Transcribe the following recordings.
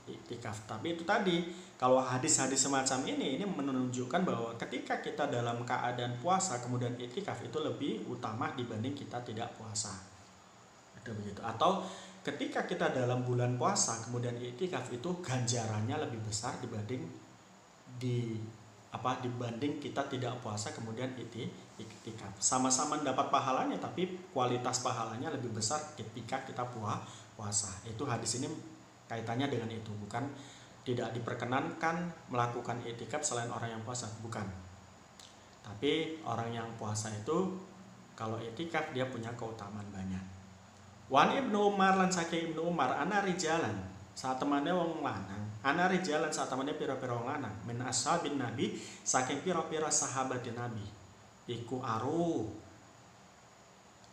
iktikaf. Tapi itu tadi, kalau hadis-hadis semacam ini menunjukkan bahwa ketika kita dalam keadaan puasa kemudian iktikaf itu lebih utama dibanding kita tidak puasa. Itu begitu. Atau ketika kita dalam bulan puasa kemudian iktikaf itu ganjarannya lebih besar dibanding dibanding kita tidak puasa kemudian iktikaf. Sama-sama mendapat pahalanya tapi kualitas pahalanya lebih besar ketika kita puasa. Itu hadis ini kaitannya dengan itu, bukan tidak diperkenankan melakukan iktikaf selain orang yang puasa, bukan. Tapi orang yang puasa itu kalau iktikaf dia punya keutamaan banyak. Wan Ibnu Umar lan saking Ibnu Umar ana rijalan saat temannya wong lanang, ana rijalan saat temannya pira-pira wong lanang min ashabin nabi saking pira-pira sahabat nabi iku aru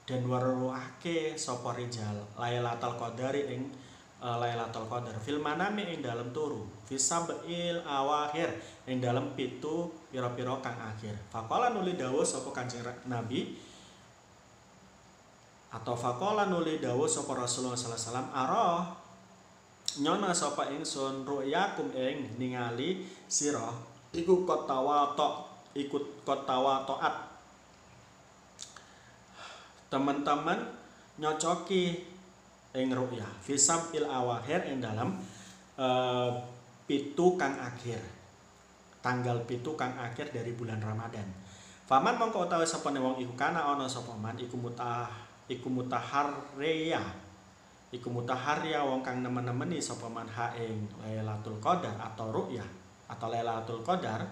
dan waruake sapa rijal Lailatul Qadari ing Lailatul Qadar fil manami ing dalem turu fisabil awakhir ing dalem pitu pira-pira kang akhir. Faqala nuli dawuh sapa Kanjeng Nabi atau faqala nuli dawuh sapa Rasulullah sallallahu alaihi wasallam arah nyona sapa ingsun ru'yakum ing ningali sira iku taat teman-teman nyocoki ing ru'ya fisam il awakhir ing dalam pitu kang akhir, tanggal pitu kang akhir dari bulan Ramadan. Faman mongko utawi sapane wong iku kana ana sapa man iku mutaharriya wong kang nemen-nemeni sapa man ha ing Lailatul Qadar atau ru'yah atau Lailatul Qadar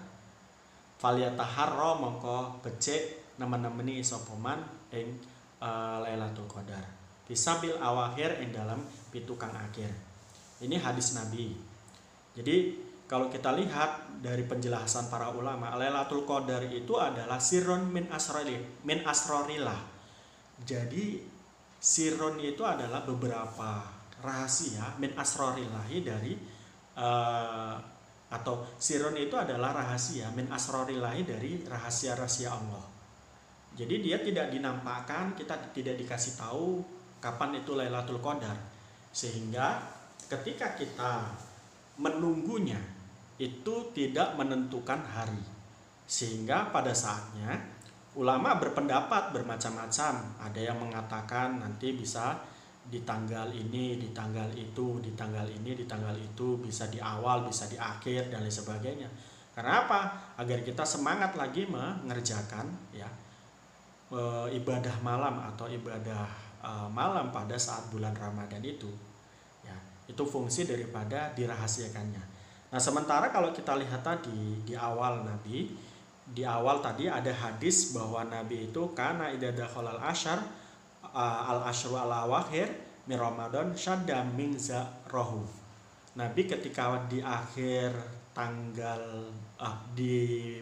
falyataharra mongko becik nemen-nemeni sapa man ing Lailatul Qadar bisabil awakhir ing dalam pitu kang akhir. Ini hadis Nabi. Jadi kalau kita lihat dari penjelasan para ulama, Lailatul Qadar itu adalah sirron min asrorillah. Jadi sirron itu adalah beberapa rahasia min asrorillahi dari atau sirron itu adalah rahasia min asrorillahi dari rahasia-rahasia Allah. Jadi dia tidak dinampakkan, kita tidak dikasih tahu kapan itu Lailatul Qadar, sehingga ketika kita menunggunya itu tidak menentukan hari, sehingga pada saatnya ulama berpendapat bermacam-macam. Ada yang mengatakan nanti bisa di tanggal ini, di tanggal itu, di tanggal ini, di tanggal itu, bisa di awal, bisa di akhir dan lain sebagainya. Karena apa? Agar kita semangat lagi mengerjakan ibadah malam atau ibadah malam pada saat bulan Ramadan itu. Ya, itu fungsi daripada dirahasiakannya. Nah, sementara kalau kita lihat tadi di awal Nabi, di awal tadi ada hadis bahwa Nabi itu kana idza dakhalal al-asyru al-awakhir min Ramadan syadda min zarahu. Nabi ketika di akhir tanggal di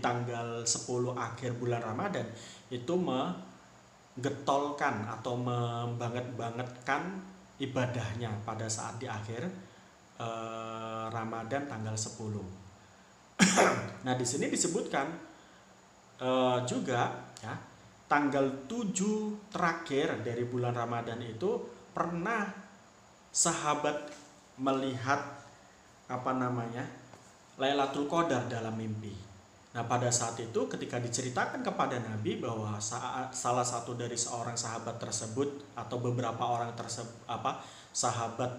tanggal 10 akhir bulan Ramadan itu getolkan atau membanget-bangetkan ibadahnya pada saat di akhir Ramadan tanggal 10. Nah, di sini disebutkan juga ya, tanggal 7 terakhir dari bulan Ramadan itu pernah sahabat melihat Lailatul Qadar dalam mimpi. Nah, pada saat itu ketika diceritakan kepada Nabi bahwa salah satu dari seorang sahabat tersebut atau beberapa orang sahabat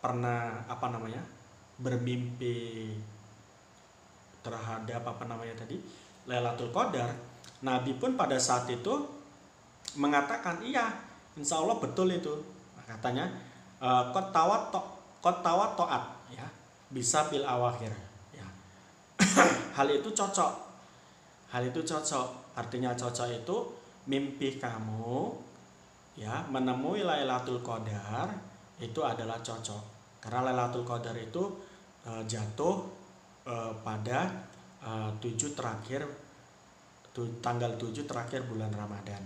pernah bermimpi terhadap Lailatul Qadar, Nabi pun pada saat itu mengatakan iya, insya Allah betul itu. Nah, katanya kot tawat ya, bisa bil awakhir. Hal itu cocok. Artinya cocok itu mimpi kamu ya menemui Lailatul Qadar itu adalah cocok. Karena Lailatul Qadar itu jatuh pada 7 terakhir tanggal 7 terakhir bulan Ramadan.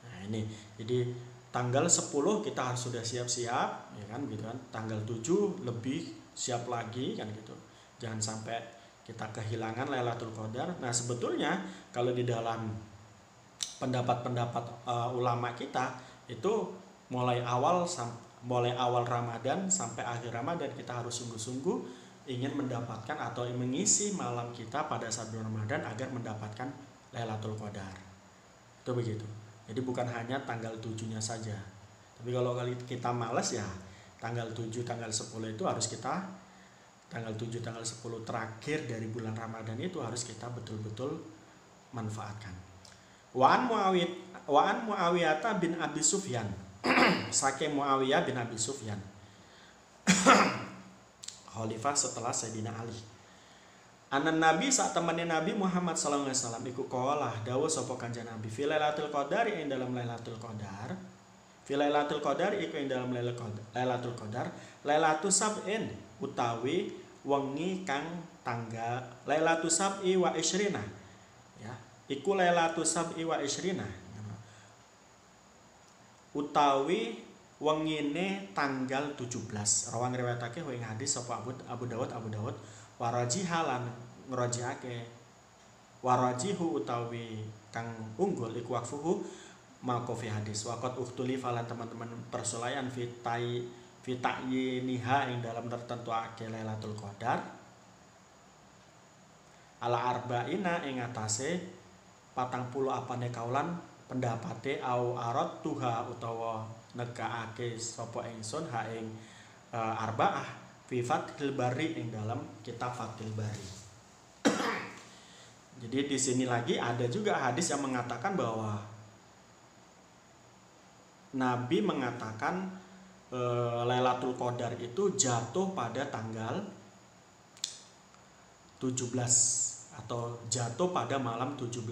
Nah, ini jadi tanggal 10 kita harus sudah siap-siap ya kan gitu kan. Tanggal 7 lebih siap lagi kan gitu. Jangan sampai kita kehilangan Lailatul Qadar. Nah, sebetulnya kalau di dalam pendapat-pendapat ulama kita itu mulai awal mulai awal Ramadan sampai akhir Ramadan kita harus sungguh-sungguh ingin mendapatkan atau mengisi malam kita pada saat bulan Ramadan agar mendapatkan Lailatul Qadar. Itu begitu. Jadi bukan hanya tanggal 7-nya saja. Tapi kalau kita malas ya tanggal 7, tanggal 10 itu harus kita, tanggal 7, tanggal 10 terakhir dari bulan Ramadan itu harus kita betul-betul manfaatkan. Wa'an Muawiyah bin Abi Sufyan. Saking Muawiyah bin Abi Sufyan. Khalifah setelah Sayyidina Ali. Anan Nabi saat temannya Nabi Muhammad sallallahu alaihi wasallam iku qalah dawuh sapa Kanjeng Nabi fi Lailatul Qadar ing dalam Lailatul Qadar. Fi Lailatul Qadar iku ing dalam Lailatul Qadar, Lailatul Sab'in utawi wengi kang tanggal Lailatul Sab'i wa Ishrina. Ya, iku Lailatul Sab'i wa Ishrina. Utawi wengine tanggal 17. Rawang riwayatake ing hadis sapa Abu Dawud warajihalan ngrajihake warajihu utawi kang unggul iku waqfuhu maqafi hadis waqat ukhtuli falan teman-teman persulayan fitayiniha ing dalam tertentuake Lailatul Qadar ala arba'ina ing atase 40 apane kaulan pendapate au arat tuha utawa negaake sapa ingsun ha ing arba'ah fi Fathil Bari ing dalam kitab Fathil Bari. Jadi di sini lagi ada juga hadis yang mengatakan bahwa Nabi mengatakan Lailatul Qadar itu jatuh pada tanggal 17 atau jatuh pada malam 17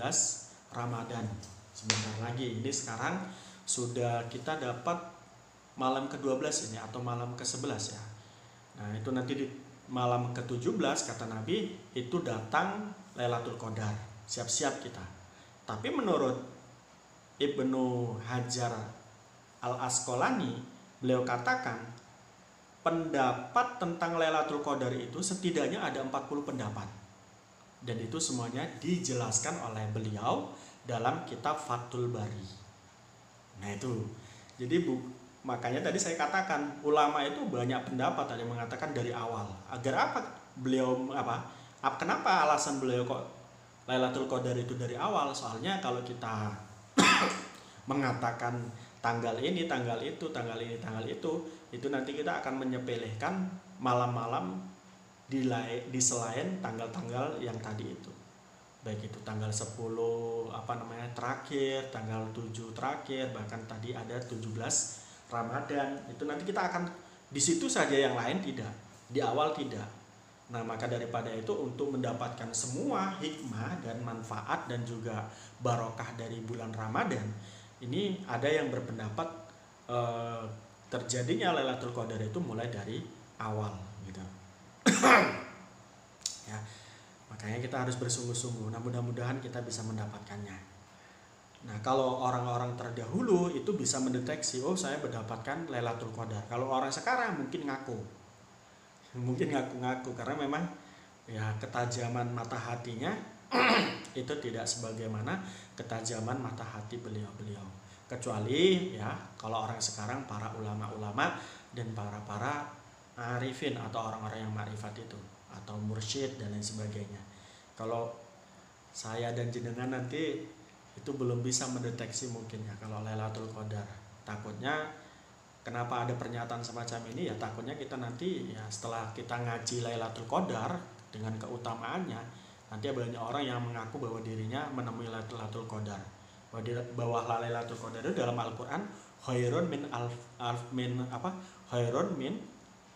Ramadan. Sebentar lagi, ini sekarang sudah kita dapat malam ke-12 ini atau malam ke-11 ya. Nah, itu nanti di malam ke-17 kata Nabi itu datang Lailatul Qadar. Siap-siap kita. Tapi menurut Ibnu Hajar Al-Asqalani, beliau katakan pendapat tentang Lailatul Qadar itu setidaknya ada 40 pendapat. Dan itu semuanya dijelaskan oleh beliau dalam kitab Fathul Bari. Nah itu, jadi makanya tadi saya katakan ulama itu banyak pendapat, ada yang mengatakan dari awal. Agar apa beliau kenapa alasan beliau kok Lailatul Qadar itu dari awal? Soalnya kalau kita mengatakan tanggal ini, tanggal itu, tanggal ini, tanggal itu nanti kita akan menyepelekan malam-malam di selain tanggal-tanggal yang tadi itu. Baik itu tanggal 10 terakhir, tanggal 7 terakhir, bahkan tadi ada 17 Ramadan. Itu nanti kita akan di situ saja, yang lain tidak, di awal tidak. Nah, maka daripada itu untuk mendapatkan semua hikmah dan manfaat dan juga barokah dari bulan Ramadan, ini ada yang berpendapat terjadinya Lailatul Qadar itu mulai dari awal gitu. Ya. Makanya kita harus bersungguh-sungguh. Nah, mudah-mudahan kita bisa mendapatkannya. Nah, kalau orang-orang terdahulu itu bisa mendeteksi, oh saya mendapatkan Lailatul Qadar. Kalau orang sekarang mungkin ngaku-ngaku karena memang ya ketajaman mata hatinya itu tidak sebagaimana ketajaman mata hati beliau-beliau. Kecuali ya kalau orang sekarang para ulama-ulama dan para arifin atau orang-orang yang ma'rifat itu atau mursyid dan lain sebagainya. Kalau saya dan jenengan nanti itu belum bisa mendeteksi mungkin ya kalau Lailatul Qadar. Takutnya kenapa ada pernyataan semacam ini ya, takutnya kita nanti ya setelah kita ngaji Lailatul Qadar dengan keutamaannya, nanti banyak orang yang mengaku bahwa dirinya menemui Lailatul Qadar. Bahwa Lailatul Qadar itu dalam Al-Qur'an khairun min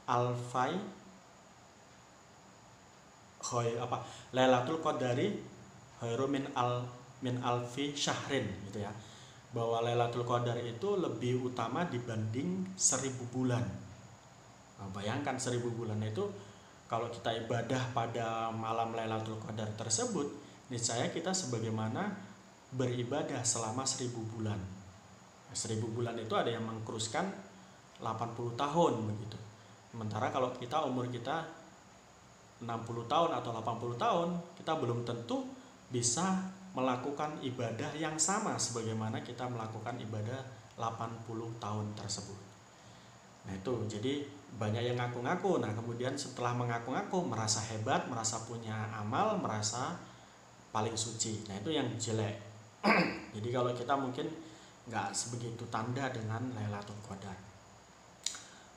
alfai Lailatul Qadari khairu min alfi syahrin gitu ya. Bahwa Lailatul Qadar itu lebih utama dibanding 1000 bulan. Nah, bayangkan 1000 bulan itu kalau kita ibadah pada malam Lailatul Qadar tersebut, niscaya kita sebagaimana beribadah selama 1000 bulan. 1000 bulan itu ada yang mengkruskan 80 tahun begitu. Sementara kalau kita umur kita 60 tahun atau 80 tahun, kita belum tentu bisa melakukan ibadah yang sama sebagaimana kita melakukan ibadah 80 tahun tersebut. Nah itu, jadi banyak yang ngaku-ngaku. Nah kemudian setelah mengaku-ngaku merasa hebat, merasa punya amal, merasa paling suci. Nah itu yang jelek. Jadi kalau kita mungkin nggak sebegitu tanda dengan Lailatul Qadar.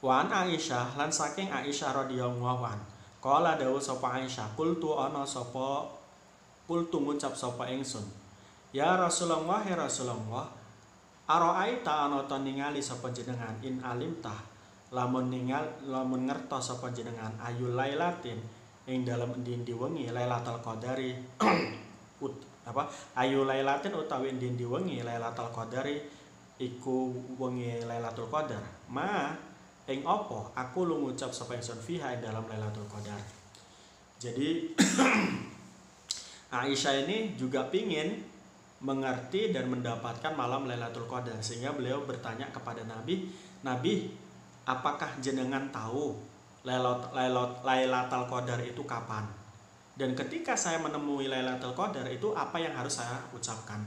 Wan Aisyah lan saking Aisyah radhiyallahu an. Qala dawuh sapa Aisyah, qultu ana sapa qultu ngucap sapa ingsun. Ya Rasulullah, ya Rasulullah, araaita ana ta ningali sapa jenengan in alimtah lamun ngertos sapa jenengan ayu lailatin ing dalem endi-endi wengi Lailatul Qadari ayu lailatin utawi endi-endi wengi Lailatul Qadari iku wengi Lailatul Qadar ma ing apa aku lu ngucap sapa ingsun fiha ing dalam Lailatul Qadar. Jadi Aisyah ini juga pingin mengerti dan mendapatkan malam Lailatul Qadar, sehingga beliau bertanya kepada Nabi, Nabi, apakah jenengan tahu Lailatul Qadar itu kapan? Dan ketika saya menemui Lailatul Qadar itu apa yang harus saya ucapkan?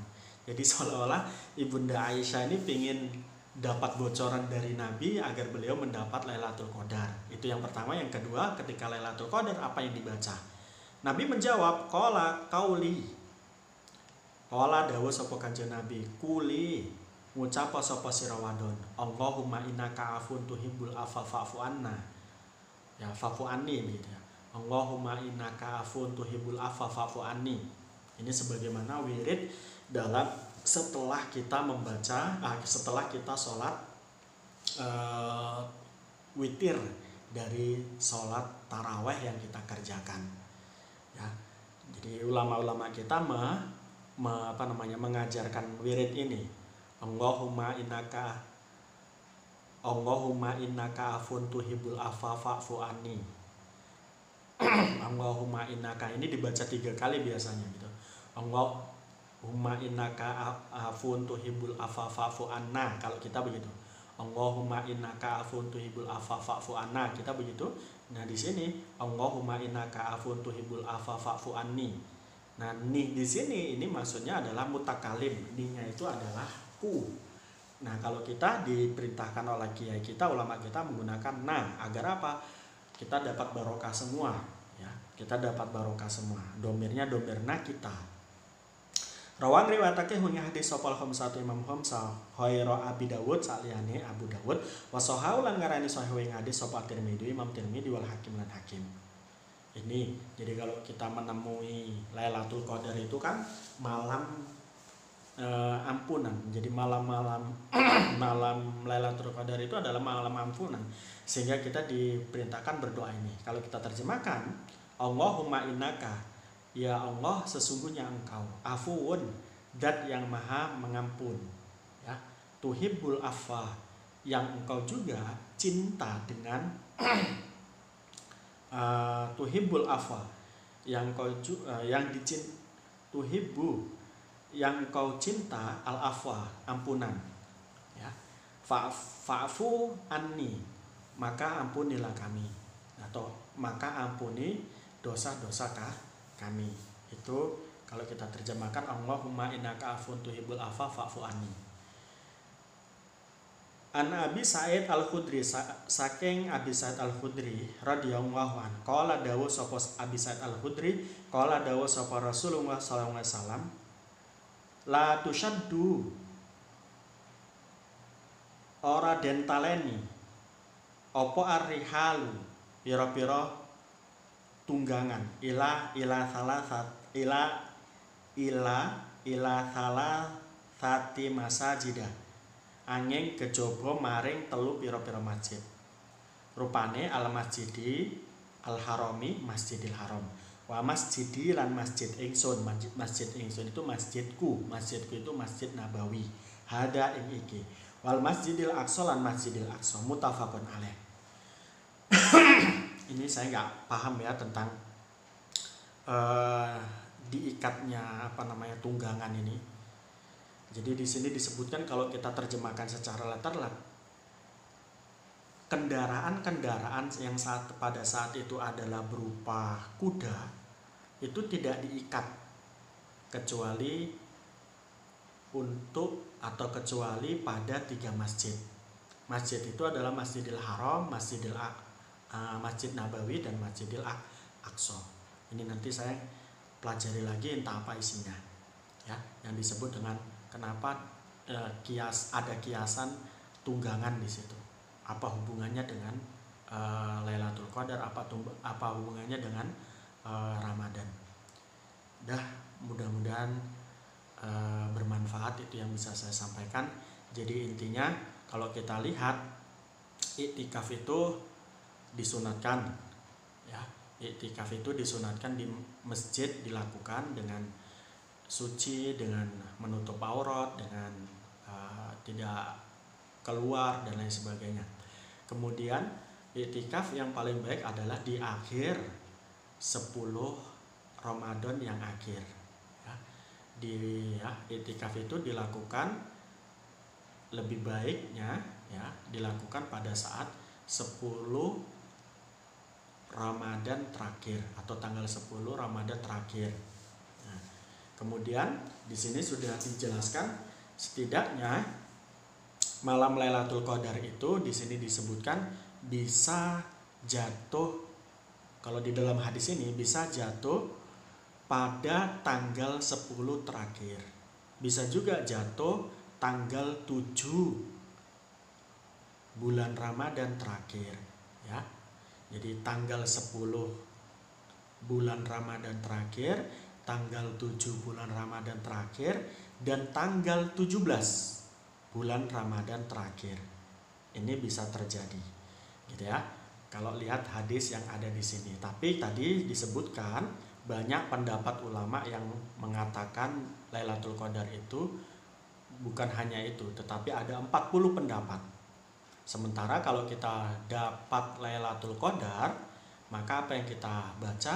Jadi seolah-olah Ibunda Aisyah ini pingin dapat bocoran dari Nabi agar beliau mendapat Lailatul Qadar. Itu yang pertama. Yang kedua, ketika Lailatul Qadar apa yang dibaca? Nabi menjawab, qala qauli. Qala dawuh sapa Kanjeng Nabi, kuli ngucap sapa sira wadon, Allahumma innaka afun tuhibbul afwa fa'fu anna. Ya, fa'fu anni gitu ya. Allahumma innaka afun tuhibbul afwa fa'fu anni. Ini sebagaimana wirid dalam setelah kita membaca setelah kita sholat witir dari sholat taraweh yang kita kerjakan ya. Jadi ulama-ulama kita mengajarkan wirid ini, Allahumma innaka afun tuhibbul afwa fa'fu anni. Allahumma innaka ini dibaca 3 kali biasanya gitu. Allahumma innaka afun tuhibbul afwa fa'fu anna, kalau kita begitu. Allahumma innaka afun tuhibbul afwa fa'fu anna, kita begitu. Nah di sini Allahumma innaka afun tuhibbul afwa fa'fu anni. Nah nih di sini ini maksudnya adalah mutakalim, ninya itu adalah ku. Nah kalau kita diperintahkan oleh kiai kita, ulama kita menggunakan na, agar apa? Kita dapat barokah semua ya. Kita dapat barokah semua. Domirnya domir na kita. Rawan riwayatake hunya hadis sopal khamsatu Imam Khamsah Khaira Abi Dawud saliyane Abu Dawud wa sahau lan ngarani sahih ing hadis sapa Tirmidzi Imam Tirmidzi wal Hakim lan Hakim. Ini jadi kalau kita menemui Lailatul Qadar itu kan malam ampunan. Jadi malam-malam malam Lailatul Qadar itu adalah malam ampunan, sehingga kita diperintahkan berdoa ini. Kalau kita terjemahkan, Allahumma innaka, ya Allah sesungguhnya engkau afuun, dat yang maha mengampun ya, tuhibbul afwa, yang engkau juga cinta dengan tuhibbul afwa, yang engkau tuhibbu, yang engkau cinta al-afwa, ampunan ya. Fa'fu anni, maka ampunilah kami, atau maka ampuni dosa-dosa kami. Itu kalau kita terjemahkan Allahumma innaka afun tuhibbul afwa fa'fu anni. An Abi Sa'id Al-Khudri, saking Abi Sa'id Al-Khudri radhiyallahu anhu, qala dawuh sapa Abi Sa'id Al-Khudri, qala dawuh sapa Rasulullah sallallahu alaihi wasallam, la tusyaddu, ora den taleni apa arrihalu, pira-pira tunggangan ila salasati masajidah, angin kejaba maring telu pira-pira masjid. Rupane al masjidi al harami, masjidil haram, wa masjidi lan masjid ingsun. Masjid ingsun itu masjidku itu Masjid Nabawi, hada ing iki, wal masjidil aqsa lan masjidil aqsa, muttafaqun alaih. Ini saya nggak paham ya tentang diikatnya tunggangan ini. Jadi di sini disebutkan kalau kita terjemahkan secara letterlah, kendaraan-kendaraan yang pada saat itu adalah berupa kuda itu tidak diikat kecuali pada 3 masjid. masjid itu adalah Masjidil Haram, Masjid Nabawi, dan Masjidil Aqsa. Ini nanti saya pelajari lagi entah apa isinya, ya, yang disebut dengan kenapa ada kiasan tunggangan di situ. Apa hubungannya dengan Lailatul Qadar? Apa hubungannya dengan Ramadan? Mudah-mudahan bermanfaat, itu yang bisa saya sampaikan. Jadi intinya kalau kita lihat, iktikaf itu disunatkan, ya. Iktikaf itu disunatkan di masjid, dilakukan dengan suci, dengan menutup aurat, dengan tidak keluar dan lain sebagainya. Kemudian iktikaf yang paling baik adalah di akhir 10 Ramadan yang akhir, ya. Iktikaf itu dilakukan, lebih baiknya ya dilakukan pada saat 10 Ramadan terakhir atau tanggal 10 Ramadan terakhir. Nah, kemudian di sini sudah dijelaskan setidaknya malam Lailatul Qadar itu di sini disebutkan bisa jatuh, kalau di dalam hadis ini bisa jatuh pada tanggal 10 terakhir. Bisa juga jatuh tanggal 7 bulan Ramadan terakhir, ya. Jadi tanggal 10 bulan Ramadan terakhir, tanggal 7 bulan Ramadan terakhir, dan tanggal 17 bulan Ramadan terakhir. Ini bisa terjadi, gitu ya. Kalau lihat hadis yang ada di sini. Tapi tadi disebutkan banyak pendapat ulama yang mengatakan Lailatul Qadar itu bukan hanya itu, tetapi ada 40 pendapat. Sementara kalau kita dapat Lailatul Qadar, maka apa yang kita baca,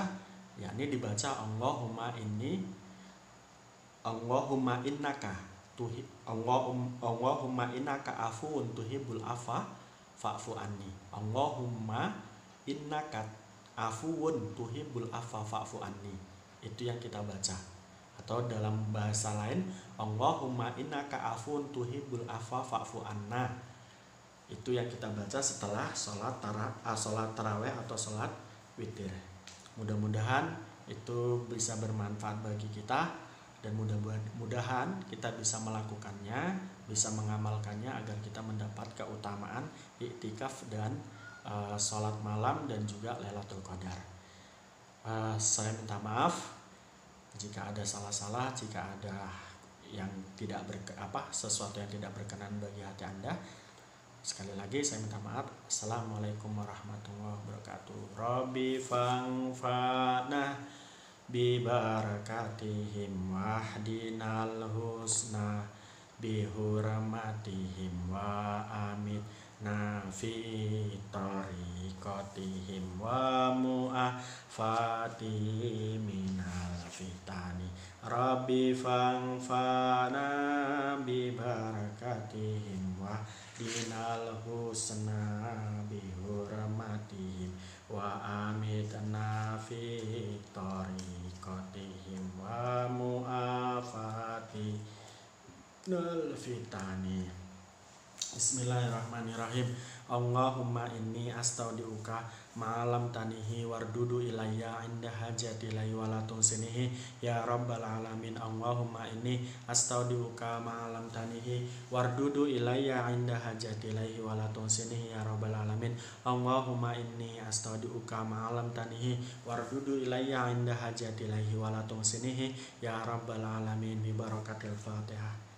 yakni dibaca Allahumma innaka afuwun tuhibbul afwa fa'fu anni. Allahumma innaka afuwun tuhibbul afwa fa'fu anni. Itu yang kita baca. Atau dalam bahasa lain, Allahumma innaka afuwun tuhibbul afwa fa'fu anna. Itu yang kita baca setelah sholat tarawih atau sholat witir. Mudah-mudahan itu bisa bermanfaat bagi kita, dan mudah-mudahan kita bisa melakukannya, bisa mengamalkannya agar kita mendapat keutamaan iktikaf dan sholat malam dan juga Lailatul Qadar. Saya minta maaf jika ada salah-salah, jika ada yang sesuatu yang tidak berkenan bagi hati Anda. Sekali lagi saya minta maaf. Assalamualaikum warahmatullahi wabarakatuh. Rabbi fangfa'na bi barakatihim wahdinal husna bi hurmatihim wa amitna fi tariqatihim wa mu'afati minal fitani. Rabbi fangfa'na bi barakatihim wa dinal husna bi hurmatihim wa amitna fi tariqatihim wa mu'afati minal fitani. Bismillahirrahmanirrahim. Allahumma inni astaudiuka ma'alam tanihi wardudu ilayya inda hajati lai walatun sinihi ya rabbal alamin. Allahumma inni astaudiuka ma'alam tanihi wardudu ilayya inda hajati lai walatun sinihi ya rabbal alamin. Allahumma inni astaudiuka ma'alam tanihi wardudu ilayya inda hajati lai walatun sinihi ya rabbal alamin. Bi barakatil Fatihah.